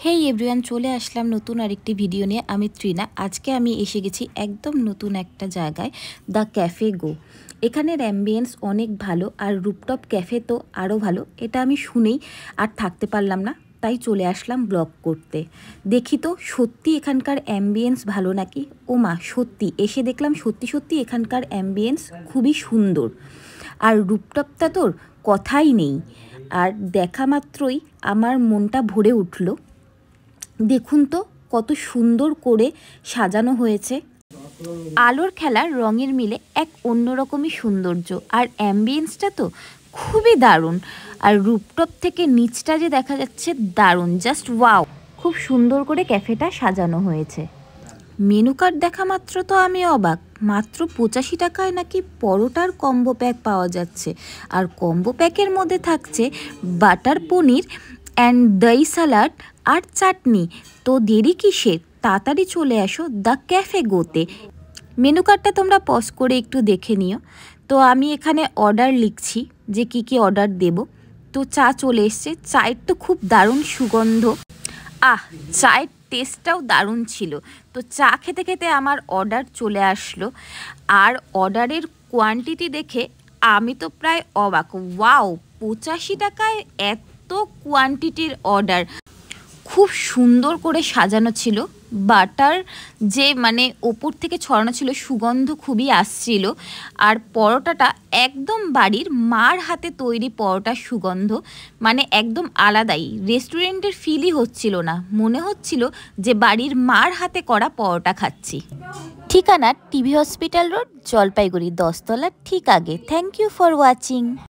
হেই everyone, চলে আসলাম নতুন আরেকটি ভিডিও নিয়ে। আমি ত্রিনা। আজকে আমি এসে গেছি একদম নতুন একটা জায়গায়, দ্য ক্যাফে গো। এখানের অ্যাম্বিয়েন্স অনেক ভালো, আর রুপটপ ক্যাফে তো আরও ভালো। এটা আমি শুনেই আর থাকতে পারলাম না, তাই চলে আসলাম ব্লগ করতে। দেখি তো সত্যি এখানকার অ্যাম্বিয়েন্স ভালো নাকি। ও মা, সত্যি এসে দেখলাম সত্যি সত্যি এখানকার অ্যাম্বিয়েন্স খুবই সুন্দর। আর রুপটপটা তোর কথাই নেই, আর দেখা মাত্রই আমার মনটা ভরে উঠল। দেখুন তো কত সুন্দর করে সাজানো হয়েছে। আলোর খেলা, রঙের মিলে এক অন্যরকমই সৌন্দর্য, আর অ্যাম্বিয়েন্সটা তো খুবই দারুণ। আর রুপটপ থেকে নিচটা যে দেখা যাচ্ছে, দারুণ, জাস্ট ওয়াও। খুব সুন্দর করে ক্যাফেটা সাজানো হয়েছে। মেনু কার্ড দেখা মাত্র তো আমি অবাক। মাত্র 85 টাকায় নাকি পরোটার কম্বো প্যাক পাওয়া যাচ্ছে, আর কম্বো প্যাকের মধ্যে থাকছে বাটার পনির অ্যান্ড দই সালাড আর চাটনি। তো দেরি কিসের, তাড়াতাড়ি চলে আসো দ্য ক্যাফে গোতে। মেনু কার্ডটা তোমরা পজ করে একটু দেখে নিও। তো আমি এখানে অর্ডার লিখছি যে কি কি অর্ডার দেব। তো চা চলে এসছে। চায়ের তো খুব দারুণ সুগন্ধ। চায়ের টেস্টটাও দারুণ ছিল। তো চা খেতে খেতে আমার অর্ডার চলে আসলো। আর অর্ডারের কোয়ান্টিটি দেখে আমি তো প্রায় অবাক। ওয়াও, 85 টাকায় এত কোয়ান্টিটির অর্ডার। খুব সুন্দর করে সাজানো ছিল। বাটার যে ওপর থেকে ছড়ানো ছিল, সুগন্ধ খুবই আসছিল। আর পরোটাটা একদম বাড়ির মার হাতে তৈরি পরোটার সুগন্ধ, একদম আলাদাই। রেস্টুরেন্টের ফিলই হচ্ছিল না, মনে হচ্ছিল যে বাড়ির মার হাতে করা পরোটা খাচ্ছি। ঠিকানা টিভি হসপিটাল রোড, জলপাইগুড়ি, 10 তলার ঠিক আগে। Thank you for watching.